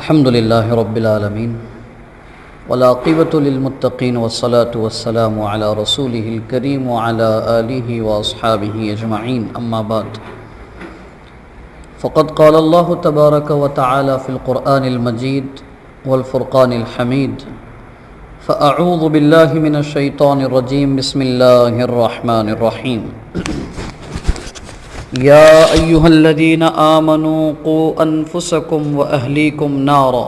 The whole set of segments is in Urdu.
الحمد لله رب العالمين والعاقبة للمتقين والصلاة والسلام على رسوله الكريم وعلى آله وأصحابه أجمعين أما بعد فقد قال الله تبارك وتعالى في القرآن المجيد والفرقان الحميد فأعوذ بالله من الشيطان الرجيم بسم الله الرحمن الرحيم يا أيها الذين آمنوا قوا أنفسكم وأهليكم نارا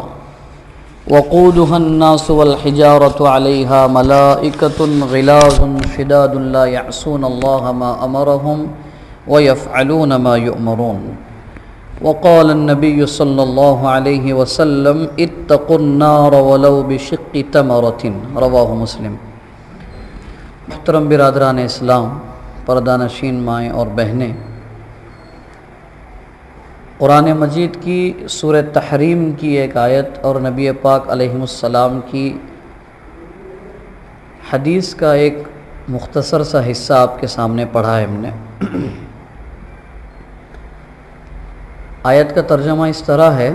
وقودها الناس والحجارة عليها ملائكة غلاظ شداد لا يعصون الله ما أمرهم ويفعلون ما يؤمرون وقال النبي صلى الله عليه وسلم اتقوا النار ولو بشق تمرة رواہ مسلم۔ محترم برادران اسلام، پردہ نشین مائیں اور بہنیں، قرآن مجید کی سورہ تحریم کی ایک آیت اور نبی پاک علیہ السلام کی حدیث کا ایک مختصر سا حصہ آپ کے سامنے پڑھا ہے ہم نے۔ آیت کا ترجمہ اس طرح ہے: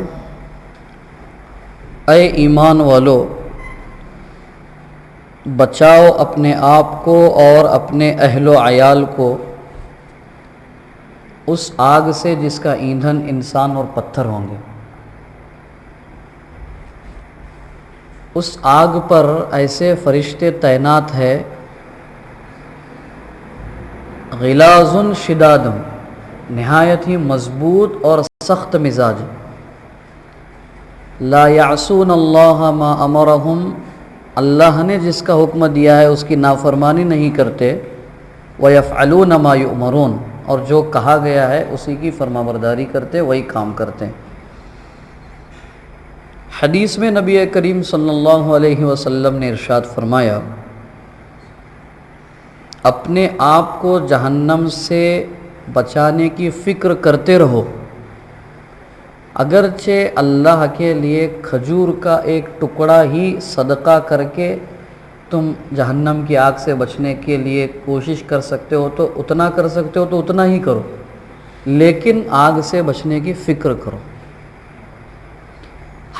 اے ایمان والو، بچاؤ اپنے آپ کو اور اپنے اہل و عیال کو اس آگ سے جس کا ایندھن انسان اور پتھر ہوں گے۔ اس آگ پر ایسے فرشتے تعینات ہیں، غلاظ شداد، نہایت ہی مضبوط اور سخت مزاج، لا یعصون اللہ ما امرہم، اللہ نے جس کا حکم دیا ہے اس کی نافرمانی نہیں کرتے، ویفعلون ما یؤمرون، اور جو کہا گیا ہے اسی کی فرمانبرداری کرتے، وہی کام کرتے ہیں۔ حدیث میں نبی کریم صلی اللہ علیہ وسلم نے ارشاد فرمایا: اپنے آپ کو جہنم سے بچانے کی فکر کرتے رہو، اگرچہ اللہ کے لیے کھجور کا ایک ٹکڑا ہی صدقہ کر کے تم جہنم کی آگ سے بچنے کے لیے کوشش کر سکتے ہو تو اتنا کر سکتے ہو تو اتنا ہی کرو، لیکن آگ سے بچنے کی فکر کرو۔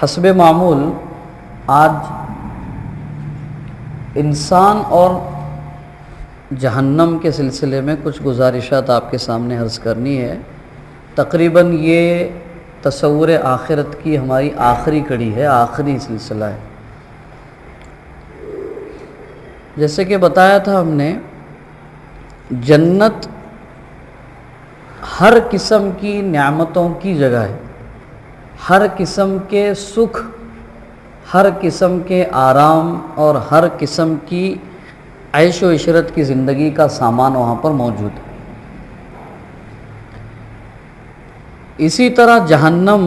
حسب معمول آج انسان اور جہنم کے سلسلے میں کچھ گزارشات آپ کے سامنے عرض کرنی ہے۔ تقریباً یہ تصور آخرت کی ہماری آخری کڑی ہے، آخری سلسلہ ہے۔ جیسے کہ بتایا تھا ہم نے، جنت ہر قسم کی نعمتوں کی جگہ ہے، ہر قسم کے سکھ، ہر قسم کے آرام اور ہر قسم کی عیش و عشرت کی زندگی کا سامان وہاں پر موجود ہے۔ اسی طرح جہنم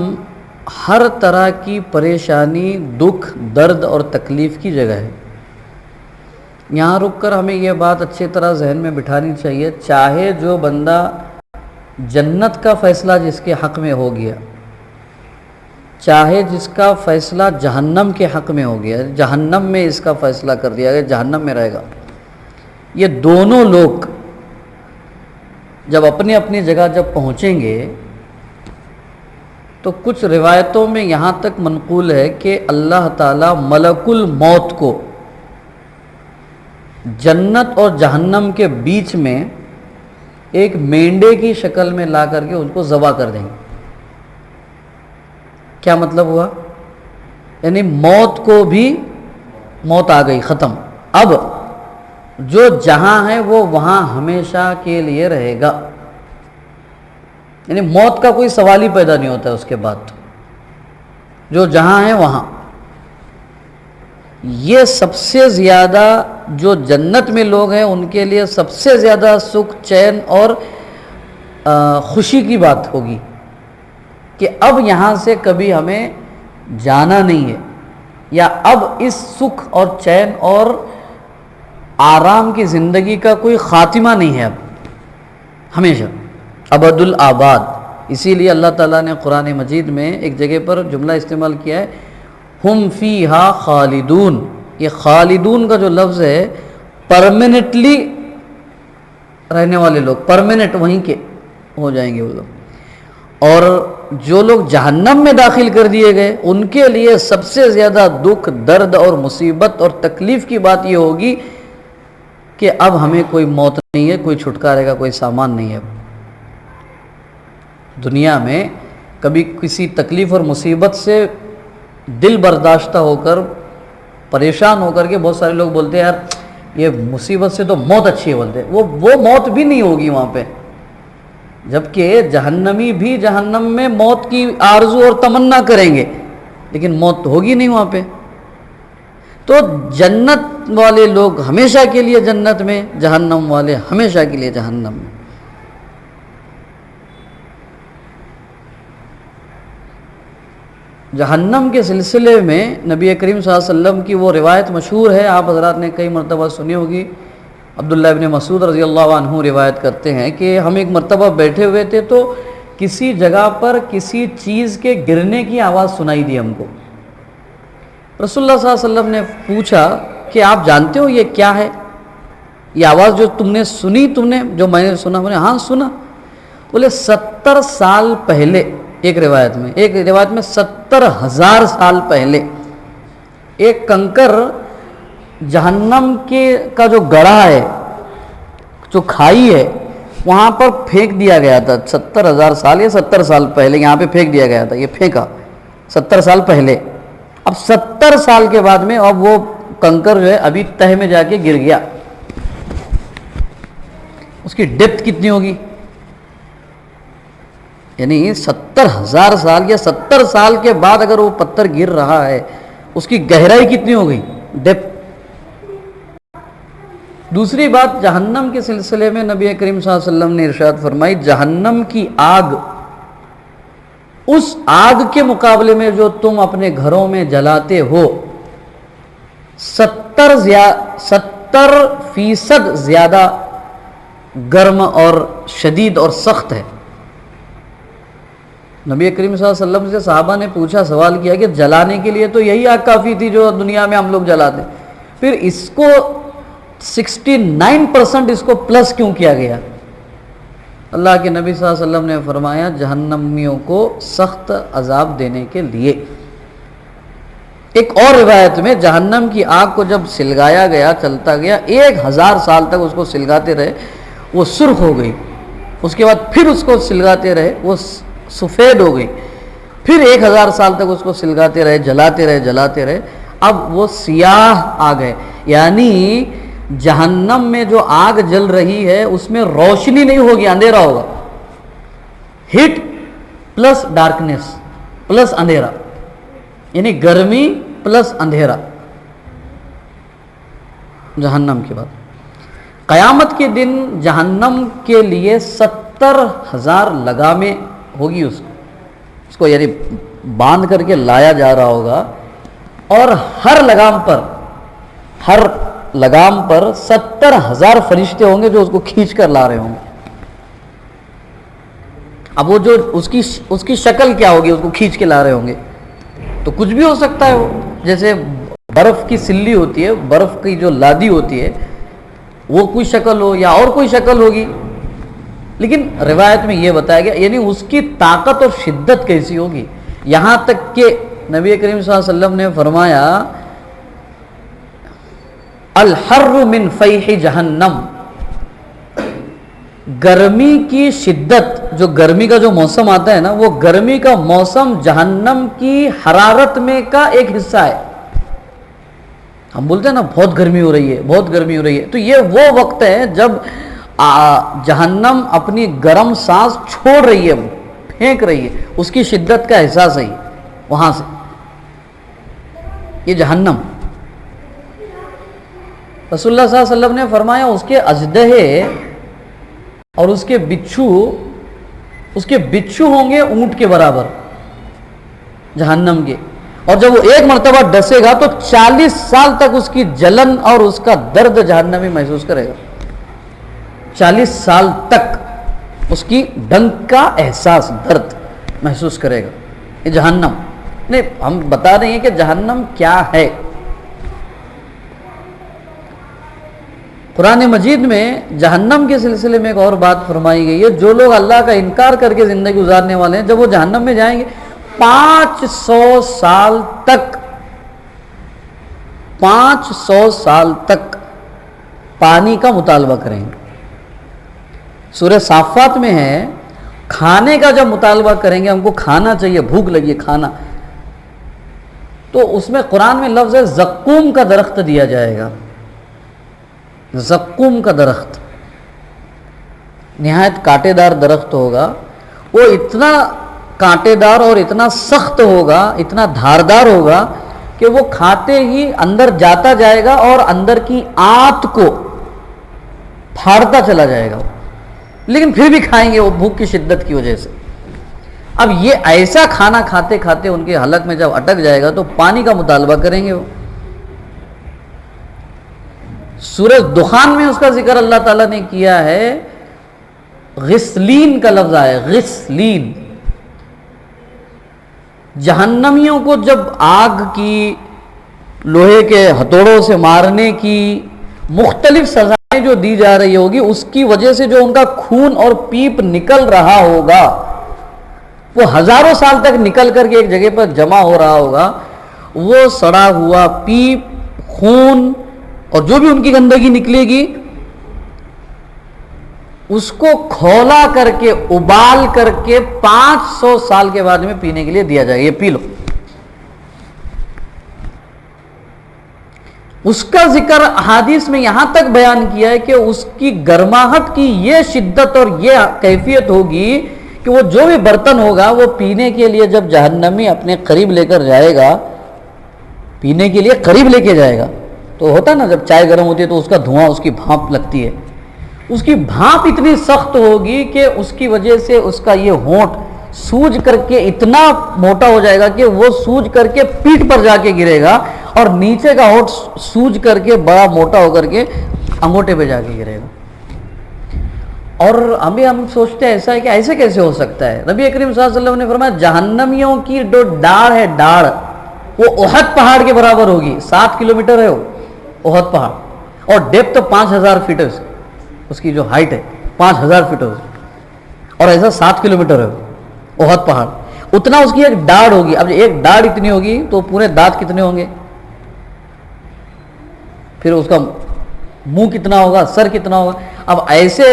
ہر طرح کی پریشانی، دکھ، درد اور تکلیف کی جگہ ہے۔ یہاں رک کر ہمیں یہ بات اچھی طرح ذہن میں بٹھانی چاہیے، چاہے جو بندہ جنت کا فیصلہ جس کے حق میں ہو گیا، چاہے جس کا فیصلہ جہنم کے حق میں ہو گیا، جہنم میں اس کا فیصلہ کر دیا گیا، جہنم میں رہے گا، یہ دونوں لوگ جب اپنی اپنی جگہ جب پہنچیں گے تو کچھ روایتوں میں یہاں تک منقول ہے کہ اللہ تعالیٰ ملک الموت کو جنت اور جہنم کے بیچ میں ایک مینڈے کی شکل میں لا کر کے ان کو ذبح کر دیں گے۔ کیا مطلب ہوا؟ یعنی موت کو بھی موت آ گئی، ختم، اب جو جہاں ہے وہ وہاں ہمیشہ کے لیے رہے گا، یعنی موت کا کوئی سوال ہی پیدا نہیں ہوتا ہے اس کے بعد، جو جہاں ہے وہاں۔ یہ سب سے زیادہ جو جنت میں لوگ ہیں ان کے لیے سب سے زیادہ سکھ، چین اور خوشی کی بات ہوگی کہ اب یہاں سے کبھی ہمیں جانا نہیں ہے، یا اب اس سکھ اور چین اور آرام کی زندگی کا کوئی خاتمہ نہیں ہے، اب ہمیشہ ابد الآباد۔ اسی لیے اللہ تعالیٰ نے قرآن مجید میں ایک جگہ پر جملہ استعمال کیا ہے، ہم فیہا خالدون۔ یہ خالدون کا جو لفظ ہے، پرماننٹلی رہنے والے لوگ، پرماننٹ وہیں کے ہو جائیں گے وہ لوگ۔ اور جو لوگ جہنم میں داخل کر دیے گئے ان کے لیے سب سے زیادہ دکھ، درد اور مصیبت اور تکلیف کی بات یہ ہوگی کہ اب ہمیں کوئی موت نہیں ہے، کوئی چھٹکارے کا کوئی سامان نہیں ہے۔ دنیا میں کبھی کسی تکلیف اور مصیبت سے دل برداشتہ ہو کر، پریشان ہو کر کے بہت سارے لوگ بولتے ہیں یار یہ مصیبت سے تو موت اچھی ہے، بولتے ہیں وہ موت بھی نہیں ہوگی وہاں پہ، جبکہ جہنمی بھی جہنم میں موت کی آرزو اور تمنا کریں گے لیکن موت تو ہوگی نہیں وہاں پہ۔ تو جنت والے لوگ ہمیشہ کے لیے جنت میں، جہنم والے ہمیشہ کے لیے جہنم میں۔ جہنم کے سلسلے میں نبی کریم صلی اللہ علیہ وسلم کی وہ روایت مشہور ہے، آپ حضرات نے کئی مرتبہ سنی ہوگی۔ عبداللہ ابن مسعود رضی اللہ عنہ روایت کرتے ہیں کہ ہم ایک مرتبہ بیٹھے ہوئے تھے تو کسی جگہ پر کسی چیز کے گرنے کی آواز سنائی دی ہم کو۔ رسول اللہ صلی اللہ علیہ وسلم نے پوچھا کہ آپ جانتے ہو یہ کیا ہے؟ یہ آواز جو تم نے سنی، جو میں نے سنا، میں نے ہاں سنا۔ بولے 70 سال پہلے، ایک روایت میں 70,000 سال پہلے ایک کنکر جہنم کا جو گڑھا ہے، جو کھائی ہے، وہاں پر پھینک دیا گیا تھا۔ 70,000 سال یا 70 سال پہلے یہاں پہ پھینک دیا گیا تھا، یہ پھینکا 70 سال پہلے۔ اب 70 سال کے بعد میں اب وہ کنکر جو ہے ابھی تہ میں جا کے گر گیا۔ اس کی ڈیپتھ کتنی ہوگی؟ یعنی 70,000 سال یا 70 سال کے بعد اگر وہ پتھر گر رہا ہے، اس کی گہرائی کتنی ہو گئی؟ ڈیپتھ۔ دوسری بات، جہنم کے سلسلے میں نبی کریم صلی اللہ علیہ وسلم نے ارشاد فرمائی، جہنم کی آگ، اس آگ کے مقابلے میں جو تم اپنے گھروں میں جلاتے ہو 70% زیادہ گرم اور شدید اور سخت ہے۔ نبی کریم صلی اللہ علیہ وسلم سے صحابہ نے پوچھا، سوال کیا کہ جلانے کے لیے تو یہی آگ کافی تھی جو دنیا میں ہم لوگ جلاتے، پھر اس کو 69% اس کو پلس کیوں کیا گیا؟ اللہ کے نبی صلی اللہ علیہ وسلم نے فرمایا جہنمیوں کو سخت عذاب دینے کے لیے۔ ایک اور روایت میں جہنم کی آگ کو جب سلگایا گیا، چلتا گیا، 1000 سال تک اس کو سلگاتے رہے، وہ سرخ ہو گئی۔ اس کے بعد پھر اس کو سلگاتے رہے، وہ سفید ہو گئی۔ پھر 1000 سال تک اس کو سلگاتے رہے، جلاتے رہے، اب وہ سیاہ آگ ہے۔ یعنی جہنم میں جو آگ جل رہی ہے اس میں روشنی نہیں ہوگی، اندھیرا ہوگا۔ ہیٹ پلس ڈارکنیس پلس اندھیرا، یعنی گرمی پلس اندھیرا۔ جہنم کے بعد قیامت کے دن جہنم کے لیے 70,000 لگامیں ہوگی، اس کو یعنی باندھ کر کے لایا جا رہا ہوگا، اور ہر لگام پر 70,000 فرشتے ہوں گے جو اس کو کھینچ کر لا رہے ہوں گے۔ اب وہ جو اس کی شکل کیا ہوگی، اس کو کھینچ کے لا رہے ہوں گے، تو کچھ بھی ہو سکتا ہے، وہ جیسے برف کی سلی ہوتی ہے، برف کی جو لادی ہوتی ہے، وہ کوئی شکل ہو یا اور کوئی شکل ہوگی، لیکن روایت میں یہ بتایا گیا یعنی اس کی طاقت اور شدت کیسی ہوگی، یہاں تک کہ نبی کریم صلی اللہ علیہ وسلم نے فرمایا الحر من فیح جہنم، گرمی کی شدت، جو گرمی کا جو موسم آتا ہے نا، وہ گرمی کا موسم جہنم کی حرارت میں کا ایک حصہ ہے۔ ہم بولتے ہیں نا بہت گرمی ہو رہی ہے، تو یہ وہ وقت ہے جب جہنم اپنی گرم سانس چھوڑ رہی ہے، پھینک رہی ہے، اس کی شدت کا احساس ہے وہاں سے، یہ جہنم۔ رسول اللہ صلی اللہ علیہ وسلم نے فرمایا اس کے اژدہے اور اس کے بچھو ہوں گے اونٹ کے برابر جہنم کے، اور جب وہ ایک مرتبہ ڈسے گا تو 40 سال تک اس کی جلن اور اس کا درد جہنمی محسوس کرے گا، 40 سال تک اس کی ڈنک کا احساس، درد محسوس کرے گا۔ یہ جہنم نہیں، ہم بتا رہے ہیں کہ جہنم کیا ہے۔ قرآن مجید میں جہنم کے سلسلے میں ایک اور بات فرمائی گئی ہے، جو لوگ اللہ کا انکار کر کے زندگی گزارنے والے ہیں، جب وہ جہنم میں جائیں گے 500 سال تک 500 سال تک پانی کا مطالبہ کریں گے۔ سورہ صافات میں ہے، کھانے کا جب مطالبہ کریں گے، ہم کو کھانا چاہیے، بھوک لگی ہے کھانا، تو اس میں قرآن میں لفظ ہے زقوم کا درخت دیا جائے گا۔ زقوم کا درخت نہایت کانٹے دار درخت ہوگا، وہ اتنا کانٹے دار اور اتنا سخت ہوگا، اتنا دھاردار ہوگا کہ وہ کھاتے ہی اندر جاتا جائے گا اور اندر کی آنت کو پھاڑتا چلا جائے گا، لیکن پھر بھی کھائیں گے وہ بھوک کی شدت کی وجہ سے۔ اب یہ ایسا کھانا کھاتے کھاتے ان کے حلق میں جب اٹک جائے گا تو پانی کا مطالبہ کریں گے وہ۔ سورہ دخان میں اس کا ذکر اللہ تعالیٰ نے کیا ہے، غسلین کا لفظ آیا ہے، غسلین۔ جہنمیوں کو جب آگ کی، لوہے کے ہتھوڑوں سے مارنے کی مختلف سزائیں جو دی جا رہی ہوگی، اس کی وجہ سے جو ان کا خون اور پیپ نکل رہا ہوگا، وہ ہزاروں سال تک نکل کر کے ایک جگہ پر جمع ہو رہا ہوگا، وہ سڑا ہوا پیپ، خون اور جو بھی ان کی گندگی نکلے گی، اس کو کھولا کر کے، ابال کر کے 500 سال کے بعد میں پینے کے لیے دیا جائے گا، یہ پی لو۔ اس کا ذکر حدیث میں یہاں تک بیان کیا ہے کہ اس کی گرماہٹ کی یہ شدت اور یہ کیفیت ہوگی کہ وہ جو بھی برتن ہوگا وہ پینے کے لیے جب جہنمی اپنے قریب لے کر جائے گا، پینے کے لیے قریب لے کے جائے گا، تو ہوتا نا جب چائے گرم ہوتی ہے تو اس کا دھواں، اس کی بھاپ لگتی ہے، اس کی بھاپ اتنی سخت ہوگی کہ اس کی وجہ سے اس کا یہ ہونٹ سوج کر کے اتنا موٹا ہو جائے گا کہ وہ سوج کر کے پیٹھ پر جا کے گرے گا، اور نیچے کا ہونٹ سوج کر کے بڑا موٹا ہو کر کے انگوٹھے پہ جا کے گرے گا۔ اور ہم سوچتے ہیں ایسا ہے کہ ایسے کیسے ہو سکتا ہے؟ نبی کریم صلی اللہ علیہ وسلم نے فرمایا جہنمیوں کی جو ڈاڑھ ہے، ڈاڑھ وہ احد پہاڑ کے برابر ہوگی، 7 کلومیٹر ہے وہ احد پہاڑ، اور ڈیپتھ 5000 فٹ ہے اس کی جو ہائٹ ہے 5000 فٹ ہے، اور ایسا 7 کلومیٹر ہے احد پہاڑ، اتنا اس کی ایک ڈاڑھ ہوگی۔ اب ایک ڈاڑھ اتنی ہوگی تو پورے دانت کتنے ہوں گے، پھر اس کا منہ کتنا ہوگا، سر کتنا ہوگا۔ اب ایسے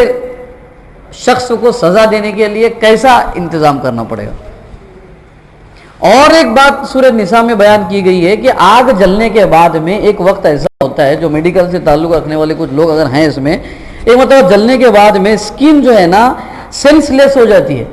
شخص کو سزا دینے کے لیے کیسا انتظام کرنا پڑے گا۔ اور ایک بات سورہ نساء میں بیان کی گئی ہے کہ آگ جلنے کے بعد میں ایک وقت ایسا ہوتا ہے، جو میڈیکل سے تعلق رکھنے والے کچھ لوگ اگر ہیں اس میں، ایک مطلب جلنے کے بعد میں اسکن جو ہے نا سینس لیس ہو جاتی ہے،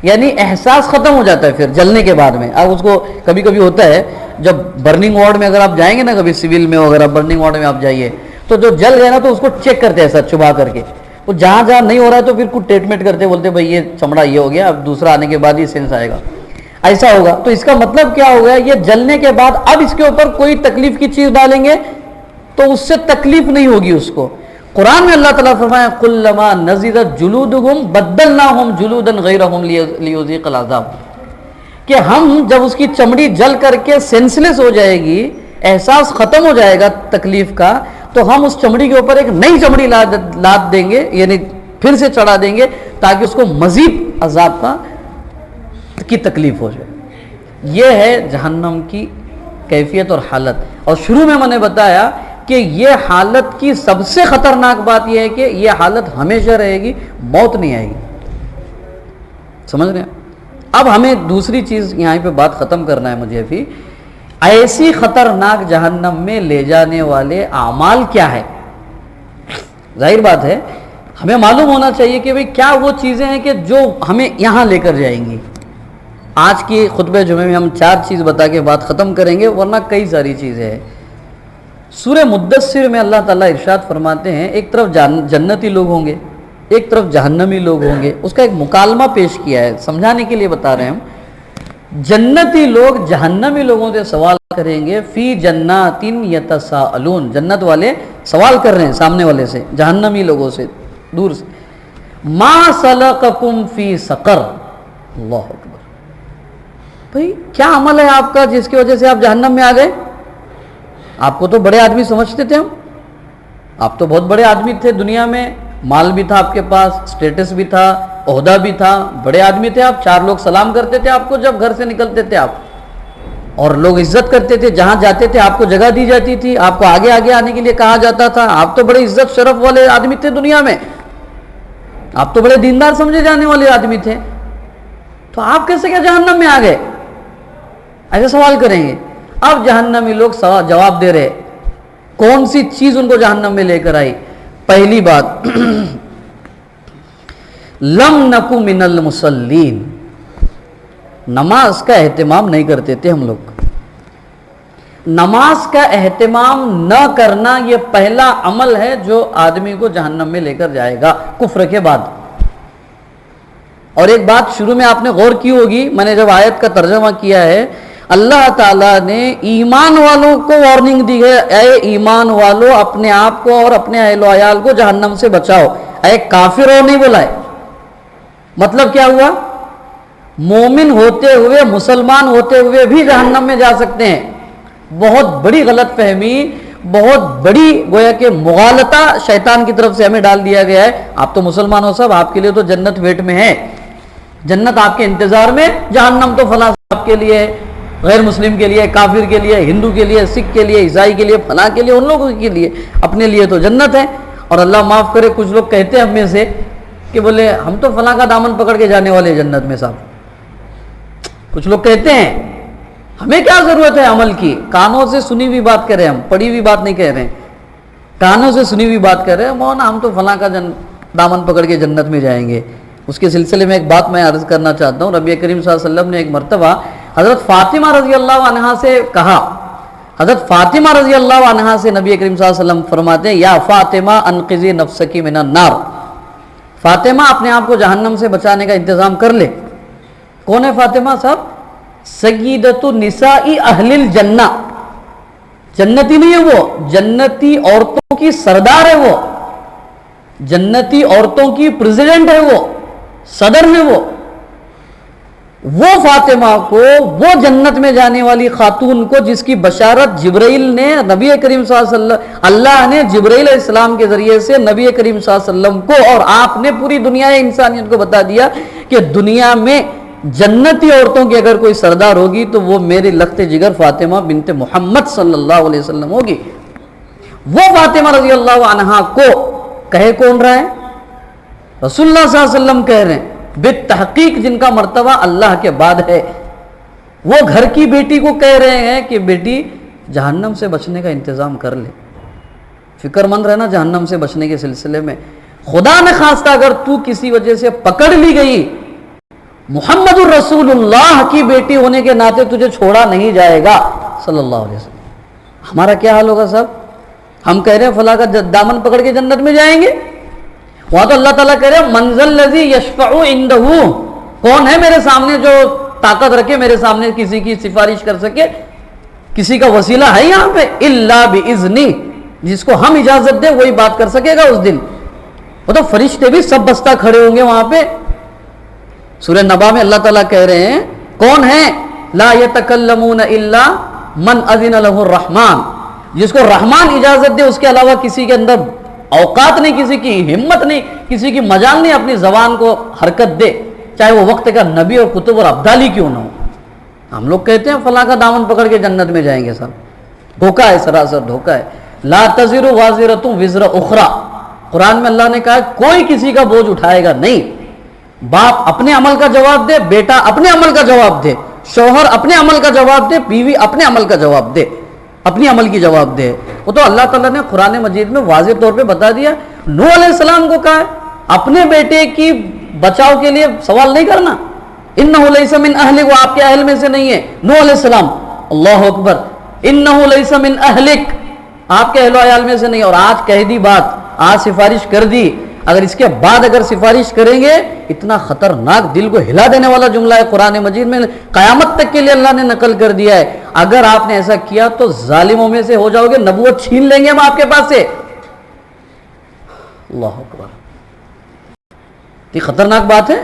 یعنی احساس ختم ہو جاتا ہے پھر جلنے کے بعد میں۔ اب اس کو کبھی کبھی ہوتا ہے جب برننگ وارڈ میں اگر آپ جائیں گے نا، کبھی سول میں وغیرہ برننگ وارڈ میں آپ جائیے تو جو جل گئے نا تو اس کو چیک کرتے ہیں ایسا چبا کر کے، وہ جہاں جہاں نہیں ہو رہا ہے تو پھر کچھ ٹریٹمنٹ کرتے، بولتے بھائی یہ چمڑا یہ ہو گیا، اب دوسرا آنے کے بعد ہی سینس آئے گا، ایسا ہوگا۔ تو اس کا مطلب کیا ہو گیا، یہ جلنے کے بعد اب اس کے اوپر کوئی تکلیف کی چیز ڈالیں گے تو اس سے تکلیف نہیں ہوگی اس کو۔ قرآن میں اللہ تعالیٰ فرمایا کلما نضجت جلودہم بدلناہم جلودا غیرہم لیذیق العذاب، کہ ہم جب اس کی چمڑی جل کر کے سینسلیس ہو جائے گی، احساس ختم ہو جائے گا تکلیف کا، تو ہم اس چمڑی کے اوپر ایک نئی چمڑی لاد دیں گے، یعنی پھر سے چڑھا دیں گے تاکہ اس کو مزید عذاب کی تکلیف ہو جائے۔ یہ ہے جہنم کی کیفیت اور حالت۔ اور شروع میں نے بتایا کہ یہ حالت کی سب سے خطرناک بات یہ ہے کہ یہ حالت ہمیشہ رہے گی، موت نہیں آئے گی۔ سمجھ رہے ہیں؟ اب ہمیں دوسری چیز یہاں پہ بات ختم کرنا ہے مجھے بھی، ایسی خطرناک جہنم میں لے جانے والے اعمال کیا ہے؟ ظاہر بات ہے ہمیں معلوم ہونا چاہیے کہ بھئی کیا وہ چیزیں ہیں کہ جو ہمیں یہاں لے کر جائیں گی۔ آج کی خطبہ جمعہ میں ہم 4 چیز بتا کے بات ختم کریں گے، ورنہ کئی ساری چیزیں ہیں۔ سورہ مدثر میں اللہ تعالیٰ ارشاد فرماتے ہیں ایک طرف جنتی لوگ ہوں گے، ایک طرف جہنمی لوگ ہوں گے۔ اس کا ایک مکالمہ پیش کیا ہے، سمجھانے کے لیے بتا رہے ہیں ہم۔ جنتی لوگ جہنمی لوگوں سے سوال کریں گے، فی جنات یتساءلون، جنت والے سوال کر رہے ہیں سامنے والے سے، جہنمی لوگوں سے دور سے، ما سلککم فی سقر، اللہ اکبر، بھئی کیا عمل ہے آپ کا جس کی وجہ سے آپ جہنم میں آ گئے؟ آپ کو تو بڑے آدمی سمجھتے تھے ہم، آپ تو بہت بڑے آدمی تھے دنیا میں، مال بھی تھا آپ کے پاس، اسٹیٹس بھی تھا، عہدہ بھی تھا، بڑے آدمی تھے آپ، 4 لوگ سلام کرتے تھے آپ کو جب گھر سے نکلتے تھے آپ، اور لوگ عزت کرتے تھے، جہاں جاتے تھے آپ کو جگہ دی جاتی تھی، آپ کو آگے آگے آنے کے لیے کہا جاتا تھا، آپ تو بڑے عزت شرف والے آدمی تھے دنیا میں، آپ تو بڑے دیندار سمجھے جانے والے آدمی تھے، تو آپ کیسے کیا جہنم میں آ گئے؟ ایسے سوال کریں گے۔ اب جہنمی لوگ جواب دے رہے، کون سی چیز ان کو جہنم میں لے کر آئی؟ پہلی بات، لم نکو من المصلین، نماز کا اہتمام نہیں کرتے تھے ہم لوگ۔ نماز کا اہتمام نہ کرنا یہ پہلا عمل ہے جو آدمی کو جہنم میں لے کر جائے گا کفر کے بعد۔ اور ایک بات شروع میں آپ نے غور کی ہوگی، میں نے جب آیت کا ترجمہ کیا ہے، اللہ تعالیٰ نے ایمان والوں کو وارننگ دی ہے، اے ایمان والو اپنے آپ کو اور اپنے اہل و عیال کو جہنم سے بچاؤ، اے کافروں نہیں بلائے۔ مطلب کیا ہوا؟ مومن ہوتے ہوئے، مسلمان ہوتے ہوئے بھی جہنم میں جا سکتے ہیں۔ بہت بڑی غلط فہمی، بہت بڑی گویا کہ مغالطہ شیطان کی طرف سے ہمیں ڈال دیا گیا ہے۔ آپ تو مسلمان ہو صاحب، آپ کے لیے تو جنت ویٹ میں ہے، جنت آپ کے انتظار میں، جہنم تو فلاں صاحب کے لیے، غیر مسلم کے لیے، کافر کے لیے، ہندو کے لیے، سکھ کے لیے، عیسائی کے لیے، فلاں کے لیے، ان لوگوں کے لیے، اپنے لیے تو جنت ہے۔ اور اللہ معاف کرے، کچھ لوگ کہتے ہیں ہم میں سے کہ بولے ہم تو فلاں کا دامن پکڑ کے جانے والے جنت میں صاحب۔ کچھ لوگ کہتے ہیں، ہمیں کیا ضرورت ہے عمل کی؟ کانوں سے سنی ہوئی بات کر رہے ہیں ہم، پڑھی ہوئی بات نہیں کہہ رہے ہیں، کانوں سے سنی ہوئی بات کر رہے ہیں، مولانا ہم تو فلاں کا دامن پکڑ کے جنت میں جائیں گے۔ اس کے سلسلے میں ایک بات میں عرض کرنا چاہتا ہوں۔ نبی کریم صلی اللہ علیہ وسلم نے ایک مرتبہ حضرت فاطمہ رضی اللہ عنہا سے کہا، حضرت فاطمہ رضی اللہ عنہا سے نبی کریم صلی اللہ علیہ وسلم فرماتے ہیں، یا فاطمہ انقذی نفسکی من النار، فاطمہ اپنے آپ کو جہنم سے بچانے کا انتظام کر لے۔ کون ہے فاطمہ صاحب؟ سیدۃ نساء اہل الجنہ، جنتی نہیں ہے وہ، جنتی عورتوں کی سردار ہے وہ، جنتی عورتوں کی پریزیڈنٹ ہے وہ، صدر ہے وہ فاطمہ کو، وہ جنت میں جانے والی خاتون کو جس کی بشارت جبرائیل نے نبی کریم صلی اللہ علیہ وسلم، اللہ نے جبرائیل علیہ السلام کے ذریعے سے نبی کریم صلی اللہ علیہ وسلم کو اور آپ نے پوری دنیا انسانیت کو بتا دیا کہ دنیا میں جنتی عورتوں کی اگر کوئی سردار ہوگی تو وہ میرے لخت جگر فاطمہ بنت محمد صلی اللہ علیہ وسلم ہوگی۔ وہ فاطمہ رضی اللہ عنہا کو کہے کون رہا ہے؟ رسول اللہ صلی اللہ علیہ وسلم کہہ رہے ہیں، بالتحقیق جن کا مرتبہ اللہ کے بعد ہے، وہ گھر کی بیٹی کو کہہ رہے ہیں کہ بیٹی جہنم سے بچنے کا انتظام کر لے، فکر مند رہنا جہنم سے بچنے کے سلسلے میں۔ خدا نہ خواستہ اگر تو کسی وجہ سے پکڑ لی گئی، محمد الرسول اللہ کی بیٹی ہونے کے ناطے تجھے چھوڑا نہیں جائے گا صلی اللہ علیہ وسلم۔ ہمارا کیا حال ہوگا صاحب؟ ہم کہہ رہے ہیں فلاں کا دامن پکڑ کے جنت میں جائیں گے، وہاں تو اللہ تعالیٰ کہہ رہے ہیں منزل الذی یشفع عنہ، کون ہے میرے سامنے جو طاقت رکھے میرے سامنے کسی کی سفارش کر سکے، کسی کا وسیلہ ہے یہاں پہ؟ الا باذنی، جس کو ہم اجازت دیں وہی بات کر سکے گا اس دن۔ وہ تو فرشتے بھی سب بستہ کھڑے ہوں گے وہاں پہ۔ سورہ نبا میں اللہ تعالیٰ کہہ رہے ہیں کون ہے؟ لا یتکلمون الا من اذن له الرحمن، جس کو رحمان اجازت دے اس کے علاوہ کسی کے اندر اوقات نہیں، کسی کی ہمت نہیں، کسی کی مجال نہیں اپنی زبان کو حرکت دے، چاہے وہ وقت کا نبی اور کتب اور ابدالی کیوں نہ ہو۔ ہم لوگ کہتے ہیں فلاں کا دامن پکڑ کے جنت میں جائیں گے، صاحب دھوکہ ہے، سراسر دھوکہ ہے۔ لا تزر وازرۃ وزر اخرى، قرآن میں اللہ نے کہا کوئی کسی کا بوجھ اٹھائے گا نہیں۔ باپ اپنے عمل کا جواب دے، بیٹا اپنے عمل کا جواب دے، شوہر اپنے عمل کا جواب دے، بیوی اپنے عمل کا جواب دے، اپنی عمل کی جواب دے۔ وہ تو اللہ تعالیٰ نے قرآن مجید میں واضح طور پہ بتا دیا۔ نوح علیہ السلام کو کہا ہے اپنے بیٹے کی بچاؤ کے لیے سوال نہیں کرنا، انہ لیس من اہلک، وہ آپ کے اہل میں سے نہیں ہے۔ نوح علیہ السلام، اللہ اکبر، انہ لیس من اہلک، آپ کے اہل و عیال میں سے نہیں۔ اور آج کہہ دی بات، آج سفارش کر دی، اگر اس کے بعد اگر سفارش کریں گے، اتنا خطرناک دل کو ہلا دینے والا جملہ ہے قرآن مجید میں، قیامت تک کے لیے اللہ نے نقل کر دیا ہے۔ اگر آپ نے ایسا کیا تو ظالموں میں سے ہو جاؤ گے، نبوت چھین لیں گے ہم آپ کے پاس سے۔ اللہ اکبر، یہ خطرناک بات ہے۔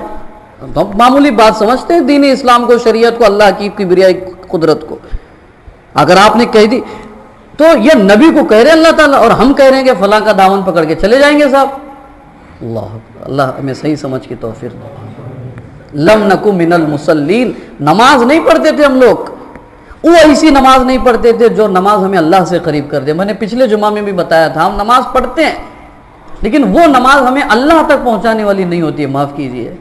ہم معمولی بات سمجھتے ہیں دین اسلام کو، شریعت کو، اللہ کی کبریائی قدرت کو۔ اگر آپ نے کہہ دی تو یہ نبی کو کہہ رہے ہیں اللہ تعالیٰ، اور ہم کہہ رہے ہیں کہ فلاں کا دامن پکڑ کے چلے جائیں گے صاحب. اللہ ہمیں صحیح سمجھ کی توفیق دے. لم نکو من المصلین، نماز نہیں پڑھتے تھے ہم لوگ، وہ ایسی نماز نہیں پڑھتے تھے جو نماز ہمیں اللہ سے قریب کر دے. میں نے پچھلے جمعہ میں بھی بتایا تھا، ہم نماز پڑھتے ہیں لیکن وہ نماز ہمیں اللہ تک پہنچانے والی نہیں ہوتی ہے. معاف کیجیے،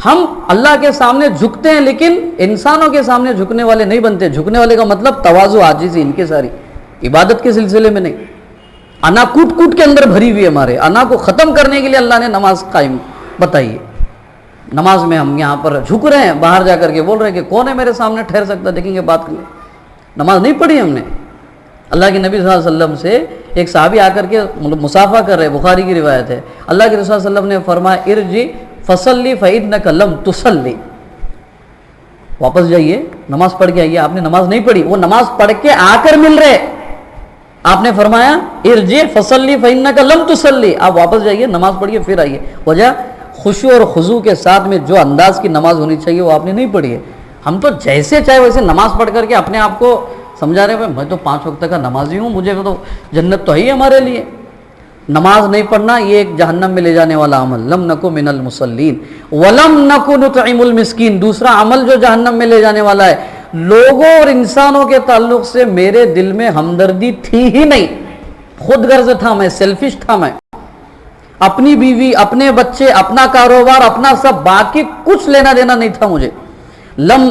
ہم اللہ کے سامنے جھکتے ہیں لیکن انسانوں کے سامنے جھکنے والے نہیں بنتے. جھکنے والے کا مطلب تواضع، عاجزی، ان کے ساری عبادت کے سلسلے میں نہیں. انا کوٹ کوٹ کے اندر بھری ہوئی ہے ہمارے. انا کو ختم کرنے کے لیے اللہ نے نماز قائم بتائیے. نماز میں ہم یہاں پر جھک رہے ہیں، باہر جا کر کے بول رہے ہیں کہ کون ہے میرے سامنے ٹھہر سکتا، دیکھیں گے بات کریں. نماز نہیں پڑھی ہم نے. اللہ کے نبی صلی اللہ علیہ وسلم سے ایک صحابی آ کر کے مصافحہ کر رہے، بخاری کی روایت ہے. اللہ کے رسول صلی اللہ علیہ وسلم نے فرمایا ارجی فصلی فإنک لم تصلی، واپس جائیے نماز پڑھ کے آئیے. آپ نے نماز نہیں پڑھی، وہ نماز پڑھ کے آ کر مل رہے. آپ نے فرمایا ارجی فصلی فإنک لم تصلی، آپ واپس جائیے نماز پڑھیے پھر آئیے. وجہ خشوع اور خضوع کے ساتھ میں جو انداز کی نماز ہونی چاہیے وہ آپ نے نہیں پڑھی ہے. ہم تو جیسے چاہے ویسے نماز پڑھ کر کے اپنے آپ کو سمجھا رہے ہیں میں تو 5 وقت کا نمازی ہوں، مجھے تو جنت تو ہے ہی ہمارے لیے. نماز نہیں پڑھنا یہ ایک جہنم میں لے جانے والا عمل. لم نکو من المصلین ولم نکو نطعم المسکین، دوسرا عمل جو جہنم میں لے جانے والا ہے. لوگوں اور انسانوں کے تعلق سے میرے دل میں ہمدردی تھی ہی نہیں، خود غرض تھا میں، سیلفش تھا میں. اپنی بیوی، اپنے بچے، اپنا کاروبار، اپنا سب، باقی کچھ لینا دینا نہیں تھا مجھے.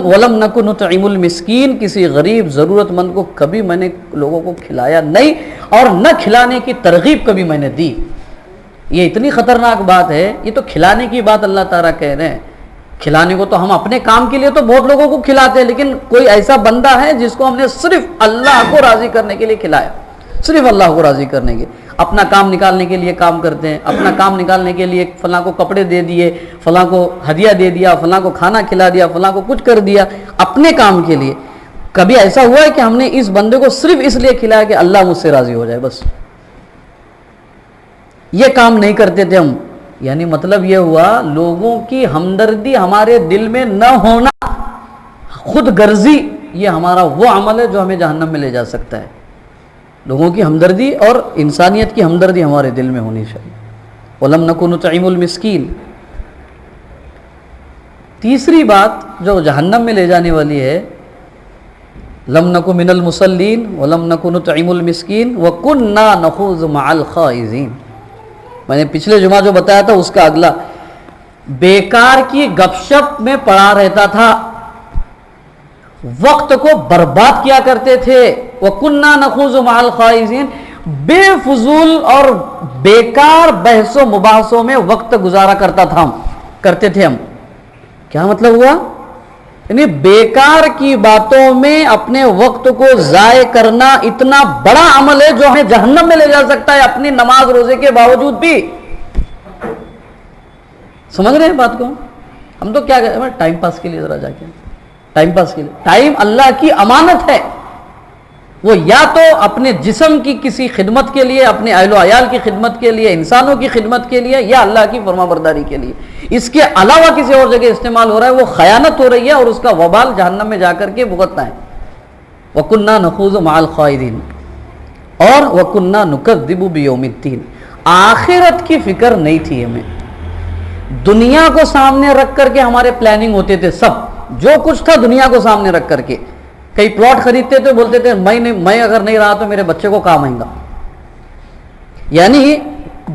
ولم نکو نطعم المسکین، کسی غریب ضرورت مند کو کبھی میں نے لوگوں کو کھلایا نہیں، اور نہ کھلانے کی ترغیب کبھی میں نے دی. یہ اتنی خطرناک بات ہے. یہ تو کھلانے کی بات اللہ تعالیٰ کہہ رہے ہیں. کھلانے کو تو ہم اپنے کام کے لیے تو بہت لوگوں کو کھلاتے ہیں، لیکن کوئی ایسا بندہ ہے جس کو ہم نے صرف اللہ کو راضی کرنے کے لیے کھلایا، صرف اللہ کو راضی کرنے کے. اپنا کام نکالنے کے لیے کام کرتے ہیں، اپنا کام نکالنے کے لیے فلاں کو کپڑے دے دیے، فلاں کو ہدیہ دے دیا، فلاں کو کھانا کھلا دیا، فلاں کو کچھ کر دیا اپنے کام کے لیے. کبھی ایسا ہوا ہے کہ ہم نے اس بندے کو صرف اس لیے کھلایا کہ اللہ مجھ سے راضی ہو جائے، بس یہ کام نہیں کرتے تھے ہم. یعنی مطلب یہ ہوا لوگوں کی ہمدردی ہمارے دل میں نہ ہونا، خود غرضی، یہ ہمارا وہ عمل ہے جو ہمیں جہنم میں لے جا سکتا ہے. لوگوں کی ہمدردی اور انسانیت کی ہمدردی ہمارے دل میں ہونی چاہیے. وَلَمْ نَكُ نُطْعِمُ الْمِسْكِينَ. تیسری بات جو جہنم میں لے جانے والی ہے، لَمْ نَكُ مِنَ الْمُصَلِّينَ وَلَمْ نَكُ نُطْعِمُ الْمِسْكِينَ وَكُنَّا نَخُوضُ مَعَ الْخَائِضِينَ. میں نے پچھلے جمعہ جو بتایا تھا اس کا اگلا، بیکار کی گپ شپ میں پڑا رہتا تھا، وقت کو برباد کیا کرتے تھے. وَكُنَّا نَخُوضُ مَعَ الْخَائِضِينَ، بے فضول اور بیکار بحث و مباحثوں میں وقت گزارا کرتے تھے ہم. کیا مطلب ہوا؟ یعنی بیکار کی باتوں میں اپنے وقت کو ضائع کرنا اتنا بڑا عمل ہے جو ہمیں جہنم میں لے جا سکتا ہے اپنی نماز روزے کے باوجود بھی. سمجھ رہے ہیں بات کو؟ ہم تو کیا کہتے ہیں ٹائم پاس کے لیے ذرا جا کے، ٹائم پاس کے لیے. ٹائم اللہ کی امانت ہے، وہ یا تو اپنے جسم کی کسی خدمت کے لیے، اپنے اہل و عیال کی خدمت کے لیے، انسانوں کی خدمت کے لیے، یا اللہ کی فرما برداری کے لیے. اس کے علاوہ کسی اور جگہ استعمال ہو رہا ہے وہ خیانت ہو رہی ہے، اور اس کا وبال جہنم میں جا کر کے بھگتنا ہے. وَكُنَّا نَخُوضُ مَعَ الْخَائِضِينَ اور وَكُنَّا نُكَذِّبُ بِيَوْمِ الدِّينِ. آخرت کی فکر نہیں تھی ہمیں. دنیا کو سامنے رکھ کر کے ہمارے پلاننگ ہوتے تھے، سب جو کچھ تھا دنیا کو سامنے رکھ کر کے. کئی پلاٹ خریدتے تھے، بولتے تھے میں اگر نہیں رہا تو میرے بچے کو کام آئے گا. یعنی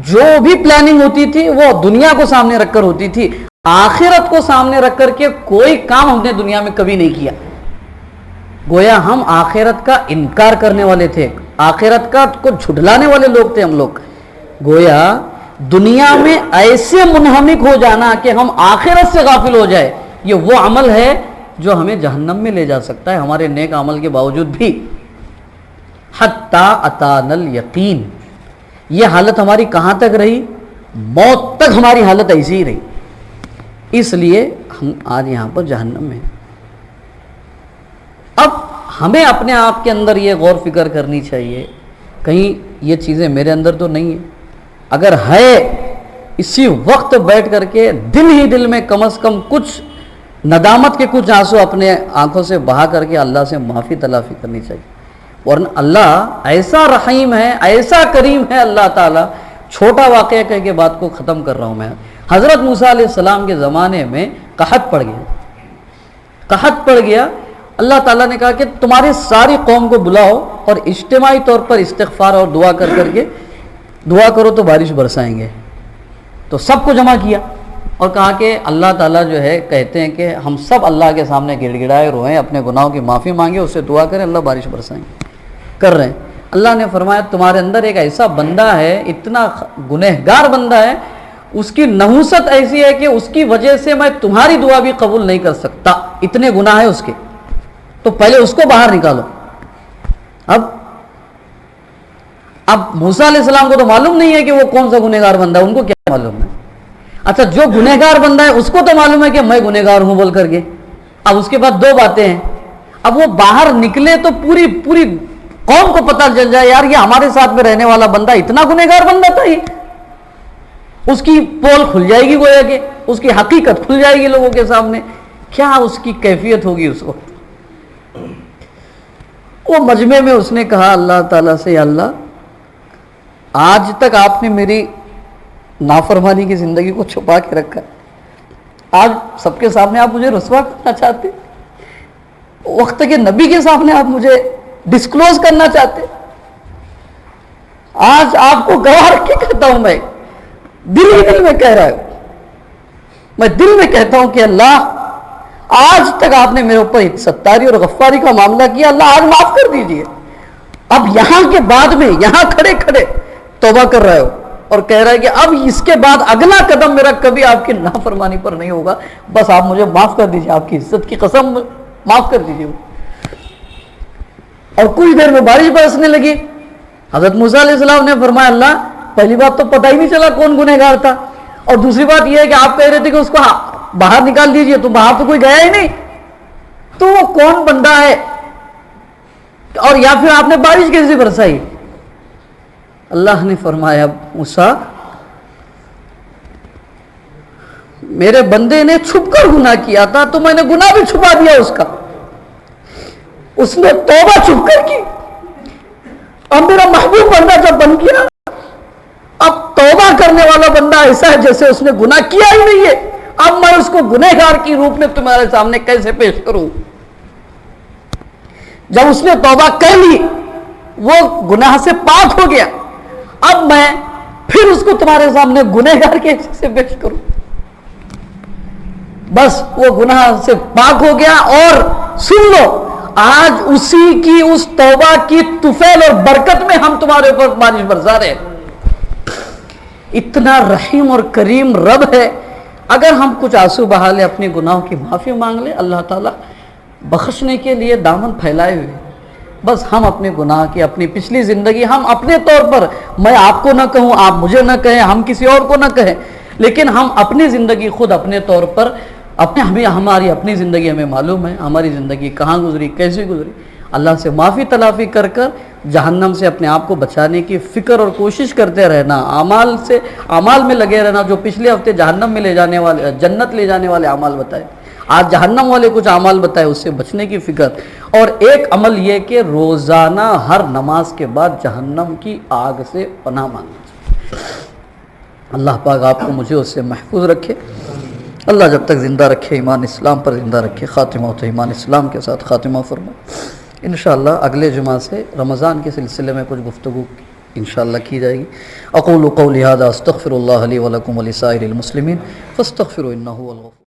جو بھی پلاننگ ہوتی تھی وہ دنیا کو سامنے رکھ کر ہوتی تھی. آخرت کو سامنے رکھ کر کے کوئی کام ہم نے دنیا میں کبھی نہیں کیا. گویا ہم آخرت کا انکار کرنے والے تھے، آخرت کا کو جھٹلانے والے لوگ تھے ہم لوگ. گویا دنیا میں ایسے منہمک ہو جانا کہ ہم آخرت سے غافل ہو جائے، یہ وہ عمل ہے جو ہمیں جہنم میں لے جا سکتا ہے ہمارے نیک عمل کے باوجود بھی. حتی اتانا الیقین، یہ حالت ہماری کہاں تک رہی؟ موت تک ہماری حالت ایسی ہی رہی. اس لیے ہم آج یہاں پر جہنم میں. اب ہمیں اپنے آپ کے اندر یہ غور فکر کرنی چاہیے، کہیں یہ چیزیں میرے اندر تو نہیں ہیں. اگر ہے اسی وقت بیٹھ کر کے دل ہی دل میں کم از کم کچھ ندامت کے کچھ آنسو اپنے آنکھوں سے بہا کر کے اللہ سے معافی تلافی کرنی چاہیے. ورنہ اللہ ایسا رحیم ہے، ایسا کریم ہے اللہ تعالیٰ. چھوٹا واقعہ کہہ کے بات کو ختم کر رہا ہوں میں. حضرت موسیٰ علیہ السلام کے زمانے میں قحط پڑ گیا. قحط پڑ گیا. اللہ تعالیٰ نے کہا کہ تمہاری ساری قوم کو بلاؤ اور اجتماعی طور پر استغفار اور دعا کر کے دعا کرو تو بارش برسائیں گے. تو سب کو جمع کیا اور کہا کہ اللہ تعالیٰ جو ہے کہتے ہیں کہ ہم سب اللہ کے سامنے گڑ گڑائے روئیں، اپنے گناہوں کی معافی مانگیں، اس سے دعا کریں، اللہ بارش برسائیں گے. کر رہے ہیں. اللہ نے فرمایا تمہارے اندر ایک ایسا بندہ ہے، اتنا گنہگار بندہ ہے، اس کی نحوست ایسی ہے کہ اس کی وجہ سے میں تمہاری دعا بھی قبول نہیں کر سکتا، اتنے گناہ ہیں اس کے. تو پہلے اس کو باہر نکالو. اب موسیٰ علیہ السلام کو تو معلوم نہیں ہے کہ وہ کون سا گنہگار بندہ ہے، ان کو کیا معلوم ہے؟ اچھا جو گنہگار بندہ ہے اس کو تو معلوم ہے کہ میں گنہگار ہوں بول کر کے. اب اس کے بعد دو باتیں ہیں. اب وہ باہر نکلے تو پوری قوم کو پتہ چل جائے یار یہ ہمارے ساتھ میں رہنے والا بندہ اتنا گنہگار بندہ تھا. یہ اس کی پول کھل جائے گی، گویا کہ اس کی حقیقت کھل جائے گی لوگوں کے سامنے. کیا اس کی کیفیت ہوگی اس وقت؟ وہ مجمع میں اس نے کہا اللہ تعالیٰ سے، یا اللہ آج تک آپ نے میری نافرمانی کی زندگی کو چھپا کے رکھا، آج سب کے سامنے آپ مجھے رسوا کرنا چاہتے، وقت کے نبی کے سامنے آپ مجھے ڈسکلوز کرنا چاہتے. آج آپ کو گواہ رکھ کے کہتا ہوں، میں دل میں کہہ رہا ہوں، میں دل میں کہتا ہوں کہ اللہ آج تک آپ نے میرے اوپر ستاری اور غفاری کا معاملہ کیا، اللہ آج معاف کر دیجئے. اب یہاں کے بعد میں یہاں کھڑے کھڑے توبہ کر رہے ہو اور کہہ رہا ہے کہ اب اس کے بعد اگلا قدم میرا کبھی آپ کی نافرمانی پر نہیں ہوگا، بس آپ مجھے معاف کر دیجئے، آپ کی عزت کی قسم معاف کر دیجئے. اور کچھ دیر میں بارش برسنے لگی. حضرت موسیٰ علیہ السلام نے فرمایا اللہ پہلی بات تو پتہ ہی نہیں چلا کون گنہگار تھا، اور دوسری بات یہ ہے کہ آپ کہہ رہے تھے کہ اس کو باہر نکال دیجئے، تو باہر تو کوئی گیا ہی نہیں، تو وہ کون بندہ ہے؟ اور یا پھر آپ نے بارش کیسے برسائی؟ اللہ نے فرمایا موسیٰ میرے بندے نے چھپ کر گناہ کیا تھا تو میں نے گناہ بھی چھپا دیا اس کا. اس نے توبہ چھپ کر کی، اب میرا محبوب بندہ جب بن گیا، اب توبہ کرنے والا بندہ ایسا ہے جیسے اس نے گناہ کیا ہی نہیں ہے. اب میں اس کو گنہگار کی روپ میں تمہارے سامنے کیسے پیش کروں؟ جب اس نے توبہ کر لی، وہ گناہ سے پاک ہو گیا، اب میں پھر اس کو تمہارے سامنے گنہگار کیسے پیش کروں؟ بس وہ گناہ سے پاک ہو گیا. اور سن لو آج اسی کی اس توبہ کی طفیل اور برکت میں ہم تمہارے اوپر بارش برسا رہے ہیں. اتنا رحیم اور کریم رب ہے. اگر ہم کچھ آنسو بہا لیں، اپنے گناہوں کی معافی مانگ لیں، اللہ تعالیٰ بخشنے کے لیے دامن پھیلائے ہوئے. بس ہم اپنے گناہ کی، اپنی پچھلی زندگی ہم اپنے طور پر، میں آپ کو نہ کہوں، آپ مجھے نہ کہیں، ہم کسی اور کو نہ کہیں، لیکن ہم اپنی زندگی خود اپنے طور پر ہماری اپنی زندگی ہمیں معلوم ہے، ہماری زندگی کہاں گزری، کیسے گزری. اللہ سے معافی تلافی کر جہنم سے اپنے آپ کو بچانے کی فکر اور کوشش کرتے رہنا، اعمال میں لگے رہنا. جو پچھلے ہفتے جہنم میں لے جانے والے، جنت لے جانے والے اعمال بتائے، آج جہنم والے کچھ اعمال بتائے، اس سے بچنے کی فکر. اور ایک عمل یہ کہ روزانہ ہر نماز کے بعد جہنم کی آگ سے پناہ مانگنا. اللہ پاک آپ کو مجھے اس سے محفوظ رکھے. اللہ جب تک زندہ رکھے، ایمان اسلام پر زندہ رکھے، خاتمہ تو ایمان اسلام کے ساتھ خاتمہ فرمائے. انشاءاللہ اگلے جمعہ سے رمضان کے سلسلے میں کچھ گفتگو انشاءاللہ کی جائے گی. اقول قولی ھذا استغفر اللہ لی ولکم ولسائر المسلمین فاستغفروا انہ هو الغفور